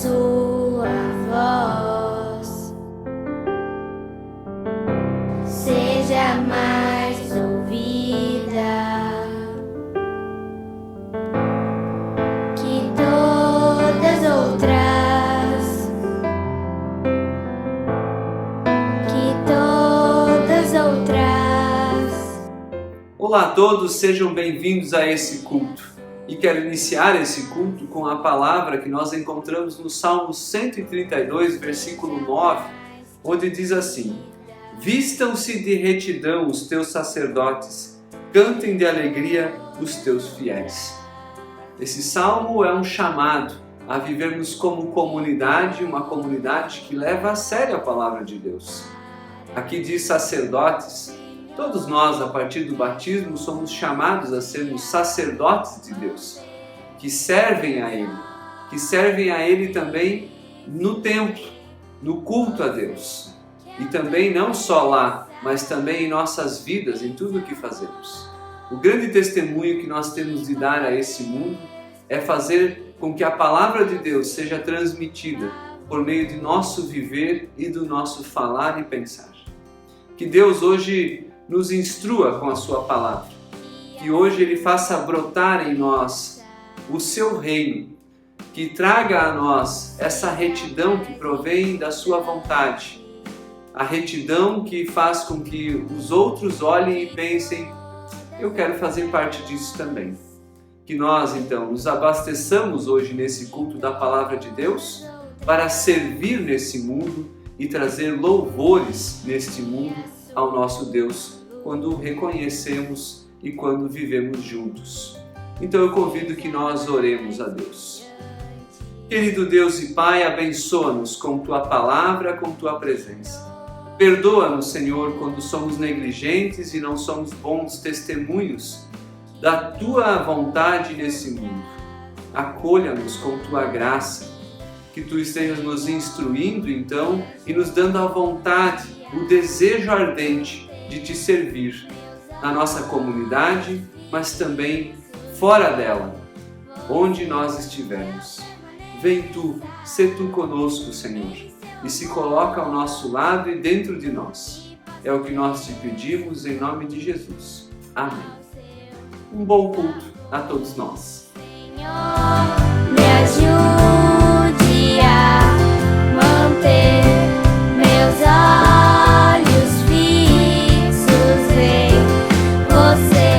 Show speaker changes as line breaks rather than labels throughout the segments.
sua voz seja mais ouvida que todas outras.
Olá a todos, sejam bem-vindos a esse culto. E quero iniciar esse culto com a palavra que nós encontramos no Salmo 132, versículo 9, onde diz assim: Vistam-se de retidão os teus sacerdotes, cantem de alegria os teus fiéis. Esse salmo é um chamado a vivermos como comunidade, uma comunidade que leva a sério a palavra de Deus. Aqui diz sacerdotes. Todos nós, a partir do batismo, somos chamados a sermos sacerdotes de Deus, que servem a Ele também no templo, no culto a Deus. E também não só lá, mas também em nossas vidas, em tudo o que fazemos. O grande testemunho que nós temos de dar a esse mundo é fazer com que a palavra de Deus seja transmitida por meio de nosso viver e do nosso falar e pensar. Que Deus hoje nos instrua com a sua palavra, que hoje Ele faça brotar em nós o seu reino, que traga a nós essa retidão que provém da sua vontade, a retidão que faz com que os outros olhem e pensem: eu quero fazer parte disso também. Que nós então nos abasteçamos hoje nesse culto da palavra de Deus para servir nesse mundo e trazer louvores neste mundo ao nosso Deus, quando o reconhecemos e quando vivemos juntos. Então eu convido que nós oremos a Deus. Querido Deus e Pai, abençoa-nos com Tua palavra, com Tua presença. Perdoa-nos, Senhor, quando somos negligentes e não somos bons testemunhos da Tua vontade nesse mundo. Acolha-nos com Tua graça, que Tu estejas nos instruindo, então, e nos dando a vontade, o desejo ardente de Te servir na nossa comunidade, mas também fora dela, onde nós estivermos. Vem Tu, sê Tu conosco, Senhor, e se coloca ao nosso lado e dentro de nós. É o que nós Te pedimos em nome de Jesus. Amém. Um bom culto a todos nós.
Senhor, me ajude a manter meus olhos fixos em Você,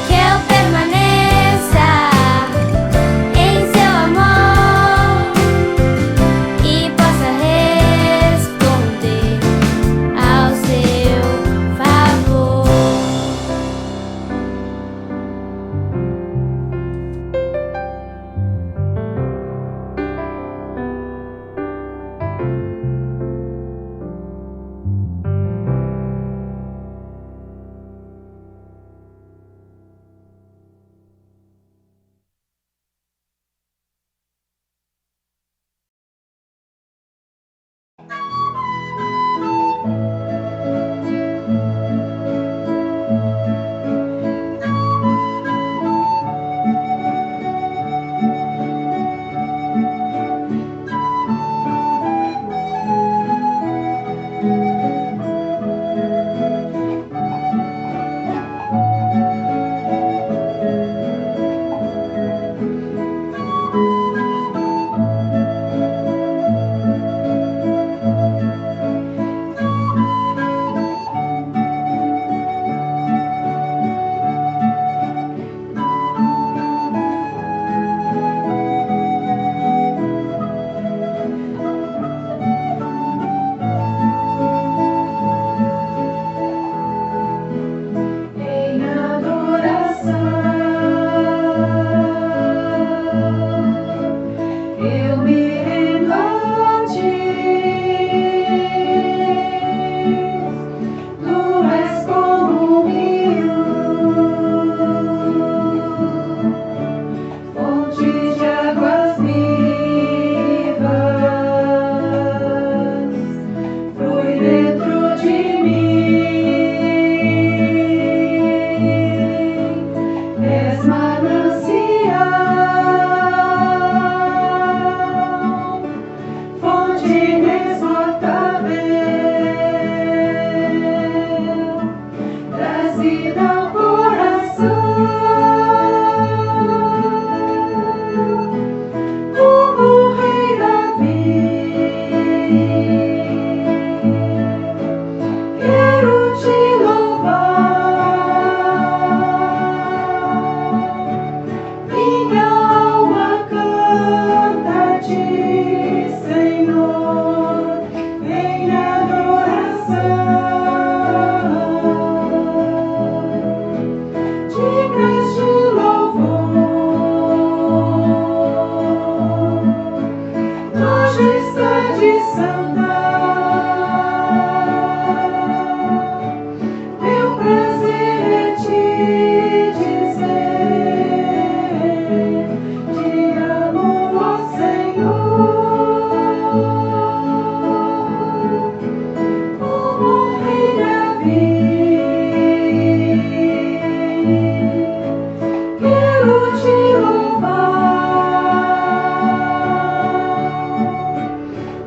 que eu permaneça em Seu amor e possa responder ao Seu favor.
transida o coração. Como o rei Davi, quero te louvar. Minha alma canta-te, Senhor, em adoração. Dignas de louvor, majestade santa, meu prazer é te dizer, te amo, ó Senhor. Como o rei Davi, quero te louvar.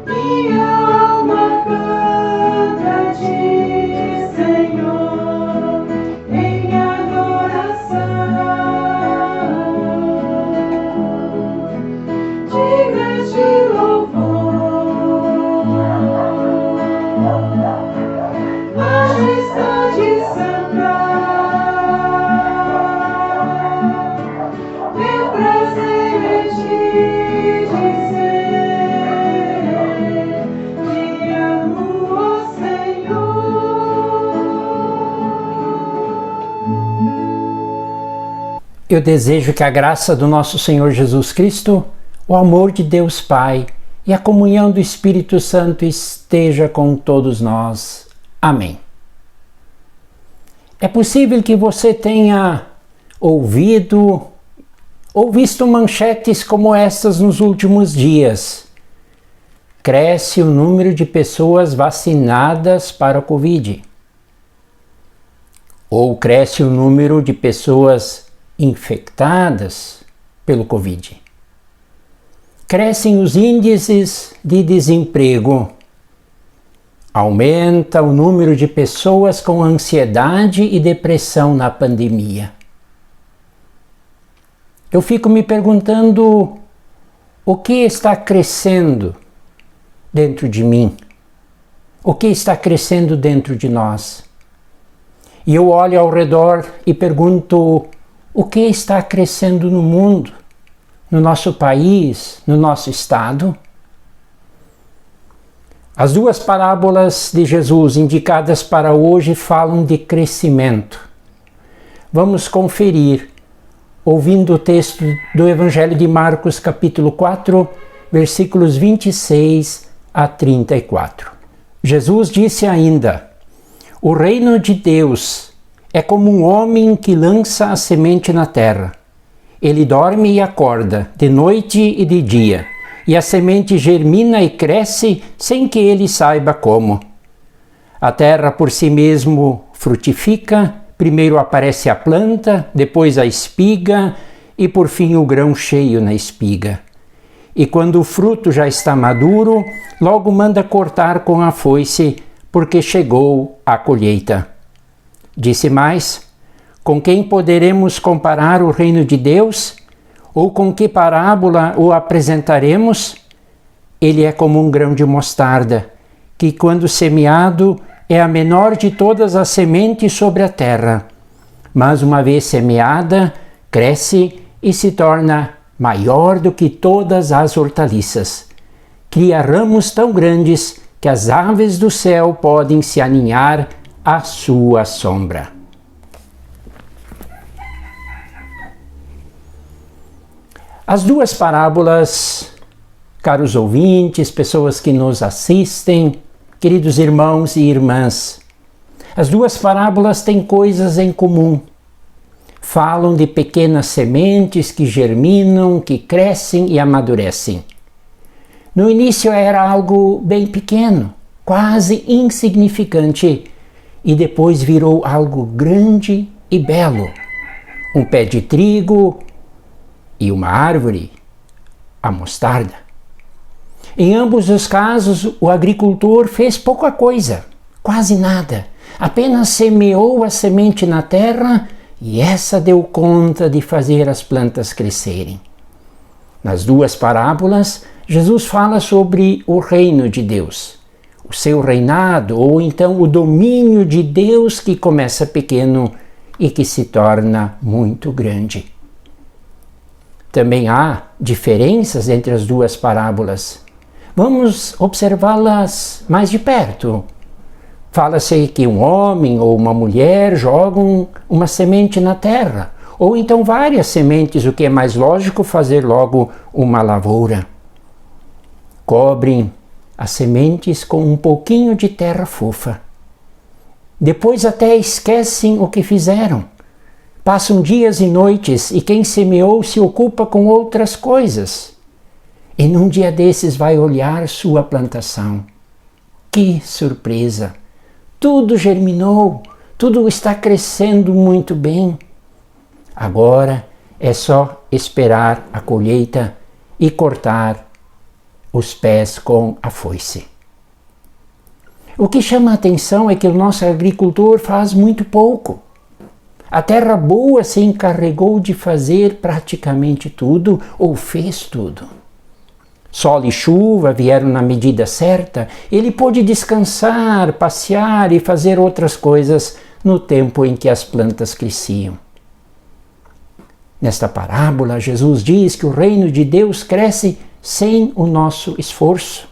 Minha alma canta-te, Senhor, em adoração. Dignas de louvor, majestade santa, meu prazer é te dizer, te amo, ó Senhor.
Eu desejo que a graça do nosso Senhor Jesus Cristo, o amor de Deus Pai e a comunhão do Espírito Santo esteja com todos nós. Amém. É possível que você tenha ouvido ou visto manchetes como estas nos últimos dias. Cresce o número de pessoas vacinadas para a Covid. Ou cresce o número de pessoas infectadas pelo Covid. Crescem os índices de desemprego. Aumenta o número de pessoas com ansiedade e depressão na pandemia. Eu fico me perguntando o que está crescendo dentro de mim? O que está crescendo dentro de nós? E eu olho ao redor e pergunto o que está crescendo no mundo, no nosso país, no nosso estado? As duas parábolas de Jesus indicadas para hoje falam de crescimento. Vamos conferir, ouvindo o texto do Evangelho de Marcos, capítulo 4, versículos 26 a 34. Jesus disse ainda: o reino de Deus é como um homem que lança a semente na terra. Ele dorme e acorda, de noite e de dia, e a semente germina e cresce sem que ele saiba como. A terra por si mesmo frutifica, primeiro aparece a planta, depois a espiga e por fim o grão cheio na espiga. E quando o fruto já está maduro, logo manda cortar com a foice, porque chegou a colheita. Disse mais: com quem poderemos comparar o reino de Deus? Ou com que parábola o apresentaremos? Ele é como um grão de mostarda, que quando semeado é a menor de todas as sementes sobre a terra. Mas uma vez semeada, cresce e se torna maior do que todas as hortaliças. Cria ramos tão grandes que as aves do céu podem se aninhar à sua sombra. As duas parábolas, caros ouvintes, pessoas que nos assistem, queridos irmãos e irmãs, as duas parábolas têm coisas em comum. Falam de pequenas sementes que germinam, que crescem e amadurecem. No início era algo bem pequeno, quase insignificante, e depois virou algo grande e belo. Um pé de trigo e uma árvore, a mostarda. Em ambos os casos, o agricultor fez pouca coisa, quase nada, Apenas semeou a semente na terra e essa deu conta de fazer as plantas crescerem. Nas duas parábolas, Jesus fala sobre o reino de Deus, o seu reinado, ou então o domínio de Deus que começa pequeno e que se torna muito grande. Também há diferenças entre as duas parábolas. Vamos observá-las mais de perto. Fala-se que um homem ou uma mulher jogam uma semente na terra, ou então várias sementes, o que é mais lógico fazer logo uma lavoura. Cobrem as sementes com um pouquinho de terra fofa. Depois até esquecem o que fizeram. Passam dias e noites e quem semeou se ocupa com outras coisas. E num dia desses vai olhar sua plantação. Que surpresa! Tudo germinou, tudo está crescendo muito bem. Agora é só esperar a colheita e cortar os pés com a foice. O que chama a atenção é que o nosso agricultor faz muito pouco. A terra boa se encarregou de fazer praticamente tudo, ou fez tudo. Sol e chuva vieram na medida certa, ele pôde descansar, passear e fazer outras coisas no tempo em que as plantas cresciam. Nesta parábola, Jesus diz que o reino de Deus cresce sem o nosso esforço.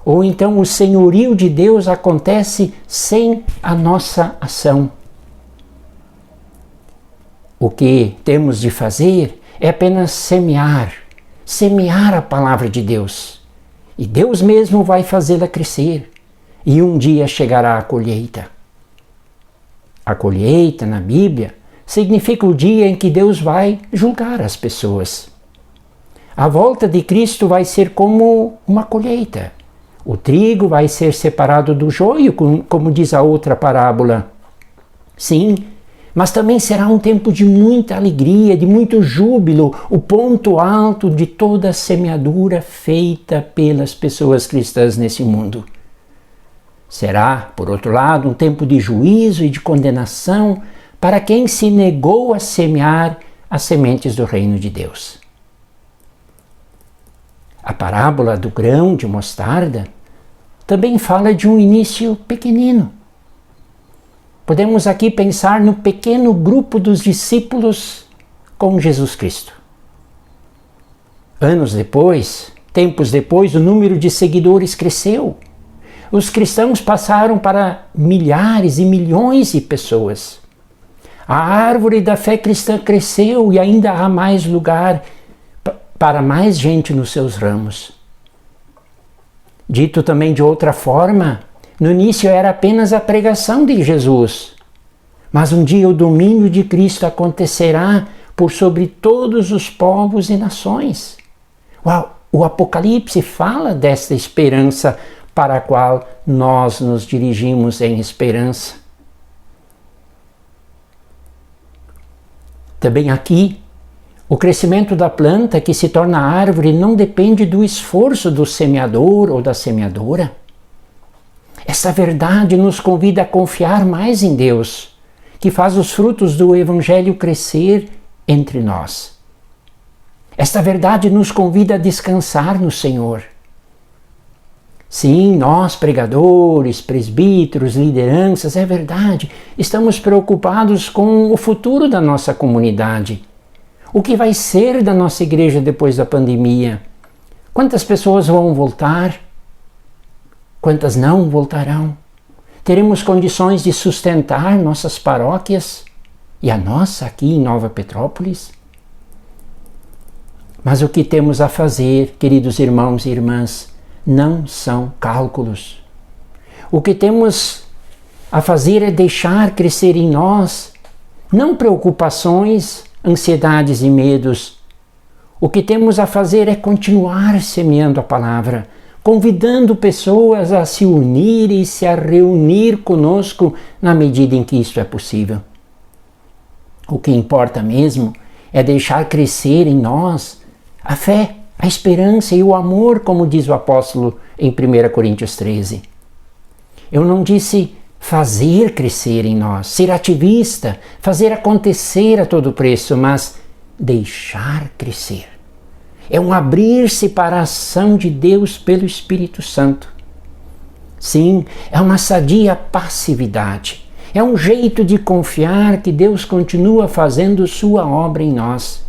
Ou então o senhorio de Deus acontece sem a nossa ação. O que temos de fazer é apenas semear a palavra de Deus. E Deus mesmo vai fazê-la crescer. E um dia chegará a colheita. A colheita, na Bíblia, significa o dia em que Deus vai julgar as pessoas. A volta de Cristo vai ser como uma colheita. O trigo vai ser separado do joio, como diz a outra parábola. Sim, mas também será um tempo de muita alegria, de muito júbilo, o ponto alto de toda a semeadura feita pelas pessoas cristãs nesse mundo. Será, por outro lado, um tempo de juízo e de condenação para quem se negou a semear as sementes do reino de Deus. A parábola do grão de mostarda também fala de um início pequenino. Podemos aqui pensar no pequeno grupo dos discípulos com Jesus Cristo. Anos depois, tempos depois, o número de seguidores cresceu. Os cristãos passaram para milhares e milhões de pessoas. A árvore da fé cristã cresceu e ainda há mais lugar para mais gente nos seus ramos. Dito também de outra forma, no início era apenas a pregação de Jesus, mas um dia o domínio de Cristo acontecerá por sobre todos os povos e nações. O Apocalipse fala desta esperança para a qual nós nos dirigimos em esperança. Também aqui, o crescimento da planta que se torna árvore não depende do esforço do semeador ou da semeadora. Essa verdade nos convida a confiar mais em Deus, que faz os frutos do Evangelho crescer entre nós. Esta verdade nos convida a descansar no Senhor. Sim, nós, pregadores, presbíteros, lideranças, é verdade, estamos preocupados com o futuro da nossa comunidade. O que vai ser da nossa igreja depois da pandemia? Quantas pessoas vão voltar? Quantas não voltarão? Teremos condições de sustentar nossas paróquias e a nossa aqui em Nova Petrópolis? Mas o que temos a fazer, queridos irmãos e irmãs, não são cálculos. O que temos a fazer é deixar crescer em nós, não preocupações, ansiedades e medos. O que temos a fazer é continuar semeando a palavra, convidando pessoas a se unirem e se a reunir conosco na medida em que isso é possível. O que importa mesmo é deixar crescer em nós a fé, a esperança e o amor, como diz o apóstolo em 1 Coríntios 13. Eu não disse fazer crescer em nós, ser ativista, fazer acontecer a todo preço, mas deixar crescer. É um abrir-se para a ação de Deus pelo Espírito Santo. Sim, é uma sadia passividade. É um jeito de confiar que Deus continua fazendo sua obra em nós.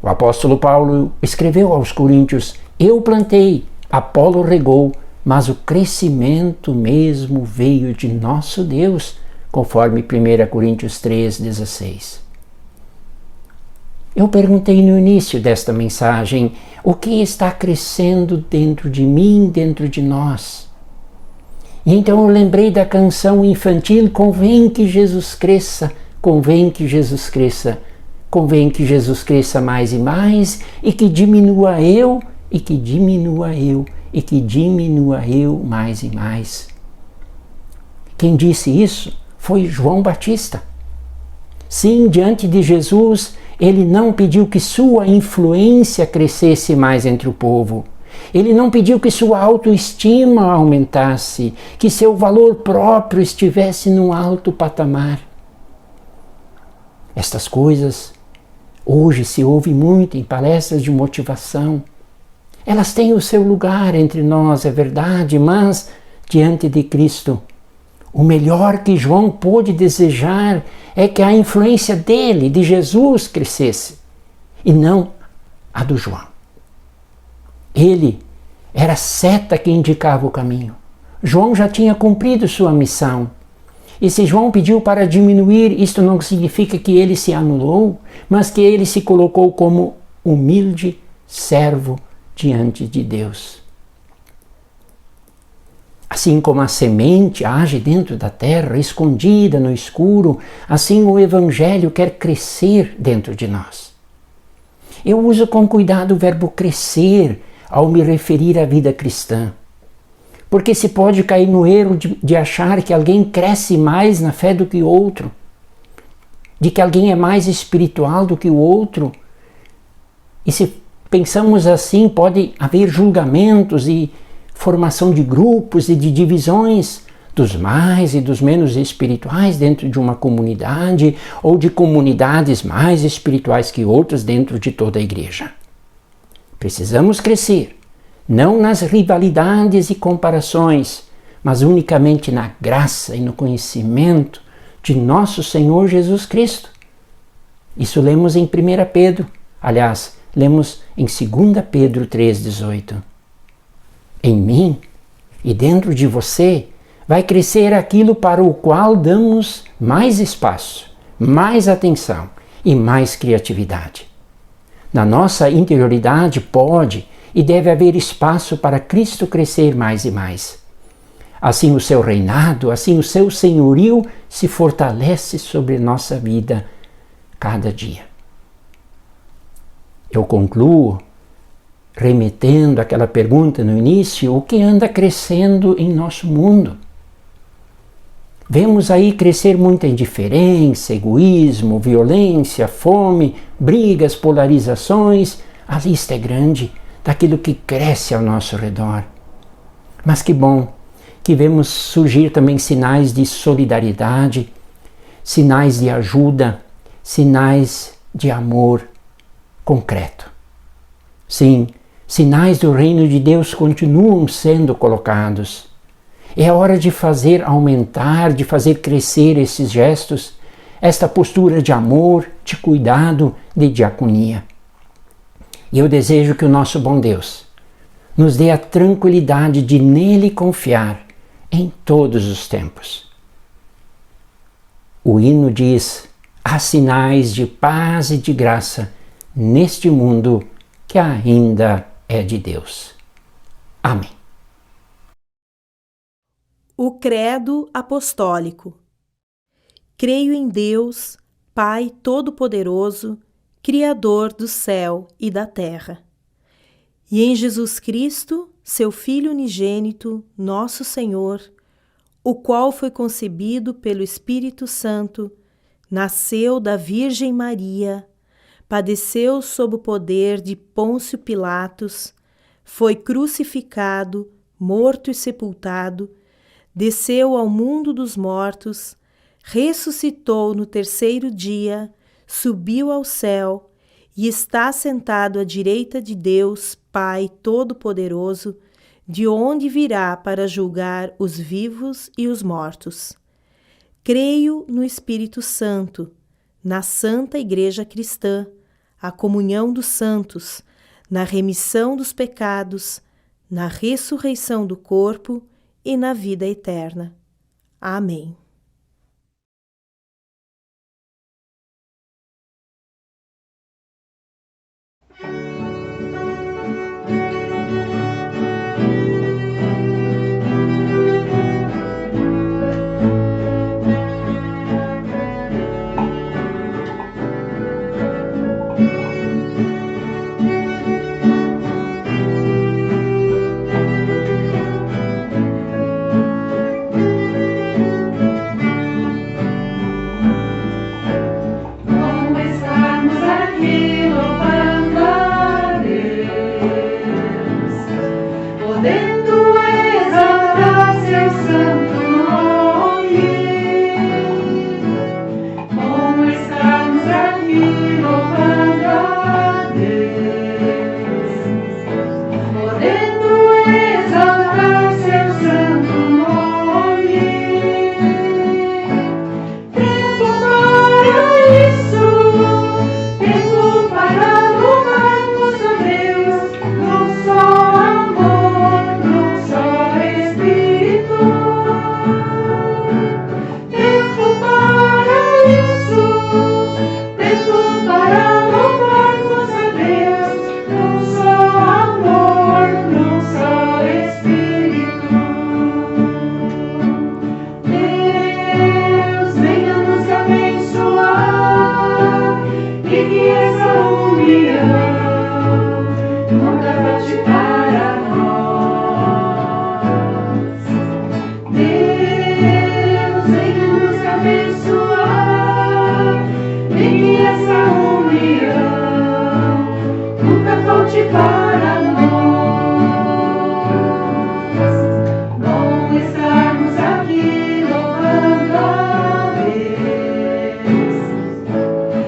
O apóstolo Paulo escreveu aos Coríntios: eu plantei, Apolo regou, mas o crescimento mesmo veio de nosso Deus, conforme 1 Coríntios 3,16. Eu perguntei no início desta mensagem: o que está crescendo dentro de mim, dentro de nós? E então eu lembrei da canção infantil: convém que Jesus cresça, convém que Jesus cresça, convém que Jesus cresça mais e mais, e que diminua eu, e que diminua eu, e que diminua eu mais e mais. Quem disse isso foi João Batista. Sim, diante de Jesus, ele não pediu que sua influência crescesse mais entre o povo. Ele não pediu que sua autoestima aumentasse, que seu valor próprio estivesse num alto patamar. Estas coisas hoje se ouve muito em palestras de motivação. Elas têm o seu lugar entre nós, é verdade, mas diante de Cristo, o melhor que João pôde desejar é que a influência dele, de Jesus, crescesse, e não a do João. Ele era a seta que indicava o caminho. João já tinha cumprido sua missão. E se João pediu para diminuir, isto não significa que ele se anulou, mas que ele se colocou como humilde servo diante de Deus. Assim como a semente age dentro da terra, escondida no escuro, assim o Evangelho quer crescer dentro de nós. Eu uso com cuidado o verbo crescer ao me referir à vida cristã, porque se pode cair no erro de achar que alguém cresce mais na fé do que o outro, de que alguém é mais espiritual do que o outro. E se pensamos assim, pode haver julgamentos e formação de grupos e de divisões dos mais e dos menos espirituais dentro de uma comunidade, ou de comunidades mais espirituais que outras dentro de toda a igreja. Precisamos crescer, não nas rivalidades e comparações, mas unicamente na graça e no conhecimento de nosso Senhor Jesus Cristo. Isso lemos em 1 Pedro, aliás, lemos em 2 Pedro 3,18. Em mim e dentro de você vai crescer aquilo para o qual damos mais espaço, mais atenção e mais criatividade. Na nossa interioridade pode e deve haver espaço para Cristo crescer mais e mais. Assim o seu reinado, assim o seu senhorio se fortalece sobre nossa vida cada dia. Eu concluo remetendo àquela pergunta no início: o que anda crescendo em nosso mundo? Vemos aí crescer muita indiferença, egoísmo, violência, fome, brigas, polarizações. A lista é grande daquilo que cresce ao nosso redor. Mas que bom que vemos surgir também sinais de solidariedade, sinais de ajuda, sinais de amor concreto. Sim, sinais do reino de Deus continuam sendo colocados. É hora de fazer aumentar, de fazer crescer esses gestos, esta postura de amor, de cuidado, de diaconia. E eu desejo que o nosso bom Deus nos dê a tranquilidade de nele confiar em todos os tempos. O hino diz: há sinais de paz e de graça neste mundo que ainda é de Deus. Amém.
O Credo Apostólico. Creio em Deus, Pai Todo-Poderoso, Criador do céu e da terra, e em Jesus Cristo, seu Filho unigênito, nosso Senhor, o qual foi concebido pelo Espírito Santo, nasceu da Virgem Maria, padeceu sob o poder de Pôncio Pilatos, foi crucificado, morto e sepultado, desceu ao mundo dos mortos, ressuscitou no terceiro dia, subiu ao céu e está sentado à direita de Deus, Pai Todo-Poderoso, de onde virá para julgar os vivos e os mortos. Creio no Espírito Santo, na Santa Igreja Cristã, a comunhão dos santos, na remissão dos pecados, na ressurreição do corpo e na vida eterna. Amém.
Como estamos aqui louvando a Deus, podendo exaltar seu santo nome. Como estamos aqui louvando a Deus, podendo exaltar seu santo nome. Tempo para isso, tempo para louvarmos a Deus, num só amor, num só Espírito. Tempo para isso, tempo para louvarmos a Deus, num só amor, num só Espírito. Deus, venha nos abençoar e que essa união nunca falte para nós. Deus, venha nos abençoar e que essa união nunca falte para nós. Bom estarmos aqui louvando a Deus,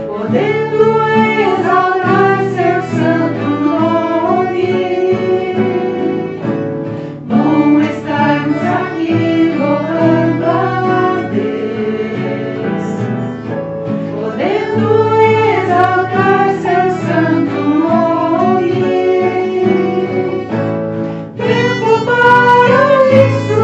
podendo exaltar seu santo nome. Bom estarmos aqui louvando a Deus, podendo exaltar seu santo nome. Tempo para isso,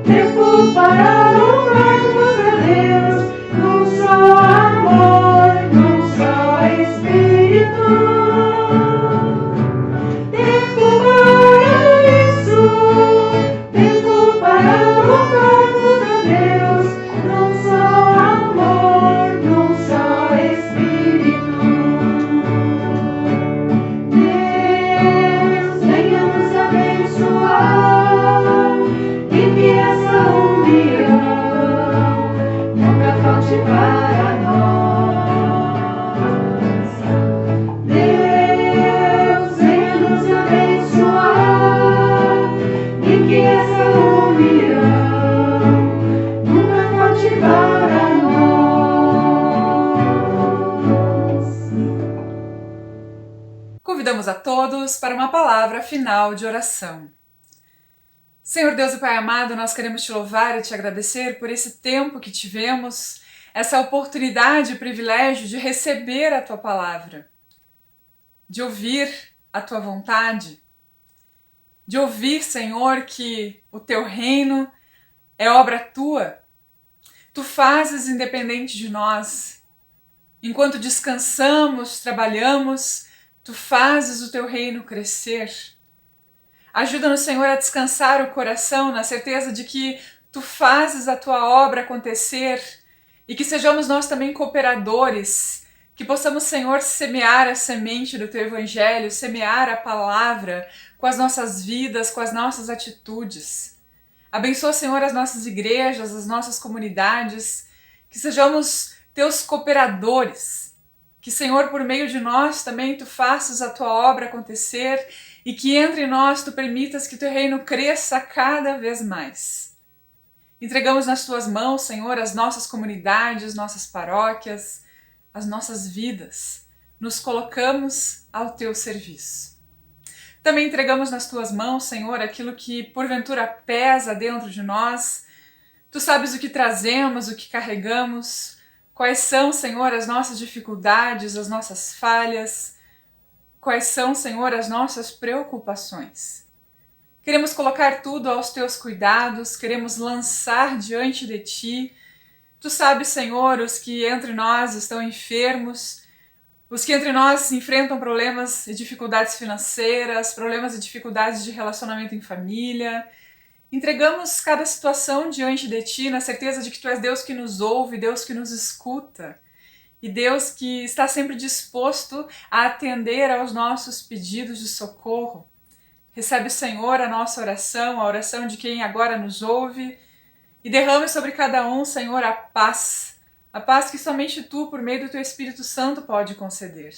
tempo para louvarmos a Deus, num só amor, num só Espírito. Tempo para isso, tempo para louvarmos a Deus, num só amor, num só Espírito. Deus, venha nos abençoar e que essa união nunca falte para nós. Deus, venha nos abençoar e que essa união nunca falte para nós.
Convidamos a todos para uma palavra final de oração. Senhor Deus e Pai amado, nós queremos te louvar e te agradecer por esse tempo que tivemos, essa oportunidade e privilégio de receber a tua palavra, de ouvir a tua vontade, de ouvir, Senhor, que o teu reino é obra tua. Tu fazes independente de nós. Enquanto descansamos, trabalhamos, tu fazes o teu reino crescer. Ajuda-nos, Senhor, a descansar o coração na certeza de que tu fazes a tua obra acontecer e que sejamos nós também cooperadores, que possamos, Senhor, semear a semente do teu evangelho, semear a palavra com as nossas vidas, com as nossas atitudes. Abençoa, Senhor, as nossas igrejas, as nossas comunidades, que sejamos teus cooperadores, que, Senhor, por meio de nós também tu faças a tua obra acontecer e que entre nós tu permitas que teu reino cresça cada vez mais. Entregamos nas Tuas mãos, Senhor, as nossas comunidades, nossas paróquias, as nossas vidas. Nos colocamos ao Teu serviço. Também entregamos nas Tuas mãos, Senhor, aquilo que porventura pesa dentro de nós. Tu sabes o que trazemos, o que carregamos, quais são, Senhor, as nossas dificuldades, as nossas falhas, quais são, Senhor, as nossas preocupações. Queremos colocar tudo aos Teus cuidados, queremos lançar diante de Ti. Tu sabes, Senhor, os que entre nós estão enfermos, os que entre nós enfrentam problemas e dificuldades financeiras, problemas e dificuldades de relacionamento em família. Entregamos cada situação diante de Ti, na certeza de que Tu és Deus que nos ouve, Deus que nos escuta e Deus que está sempre disposto a atender aos nossos pedidos de socorro. Recebe, Senhor, a nossa oração, a oração de quem agora nos ouve, e derrame sobre cada um, Senhor, a paz que somente Tu, por meio do Teu Espírito Santo, pode conceder.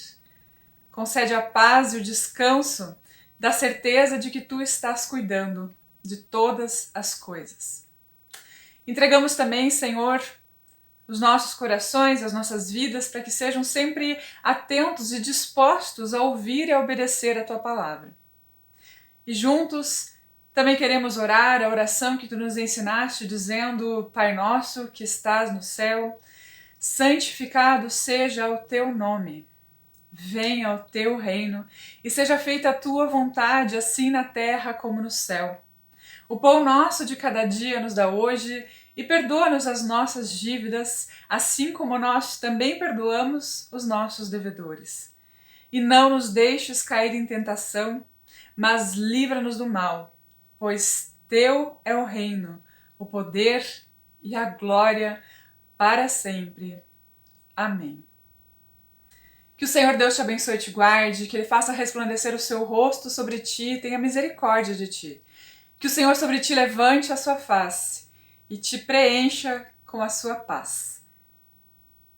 Concede a paz e o descanso da certeza de que Tu estás cuidando de todas as coisas. Entregamos também, Senhor, os nossos corações, as nossas vidas, para que sejam sempre atentos e dispostos a ouvir e a obedecer a Tua palavra. E juntos também queremos orar a oração que Tu nos ensinaste, dizendo: Pai nosso que estás no céu, santificado seja o Teu nome. Venha o Teu reino e seja feita a Tua vontade, assim na terra como no céu. O pão nosso de cada dia nos dá hoje e perdoa-nos as nossas dívidas, assim como nós também perdoamos os nossos devedores. E não nos deixes cair em tentação, mas livra-nos do mal, pois Teu é o reino, o poder e a glória para sempre. Amém. Que o Senhor Deus te abençoe e te guarde, que Ele faça resplandecer o seu rosto sobre ti e tenha misericórdia de ti. Que o Senhor sobre ti levante a sua face e te preencha com a sua paz.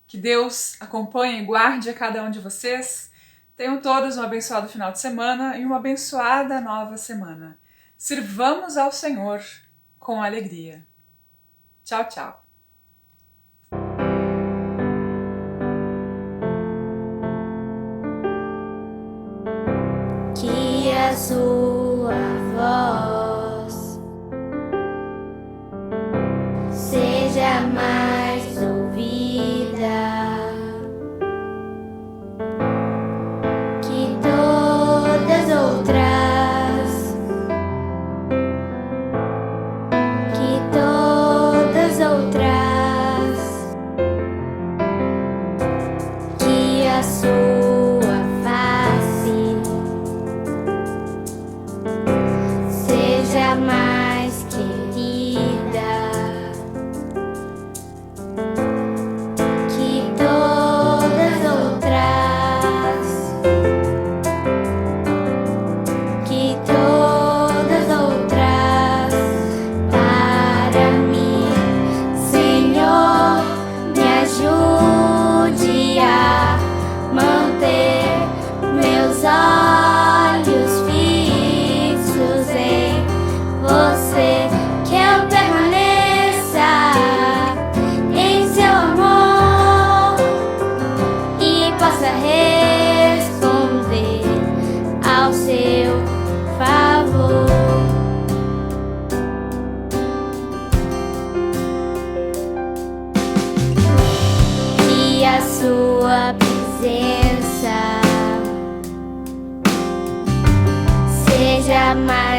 Que Deus acompanhe e guarde a cada um de vocês. Tenham todos um abençoado final de semana e uma abençoada nova semana. Sirvamos ao Senhor com alegria. Tchau, tchau.
Que a sua voz seja mais ouvida, que todas outras, que a sua face seja mais querida, que todas outras, que todas outras para mim. Senhor, me ajude a manter meus olhos fixos em Você, que eu permaneça em Seu amor e possa responder ao Seu favor. Que a Sua presença seja mais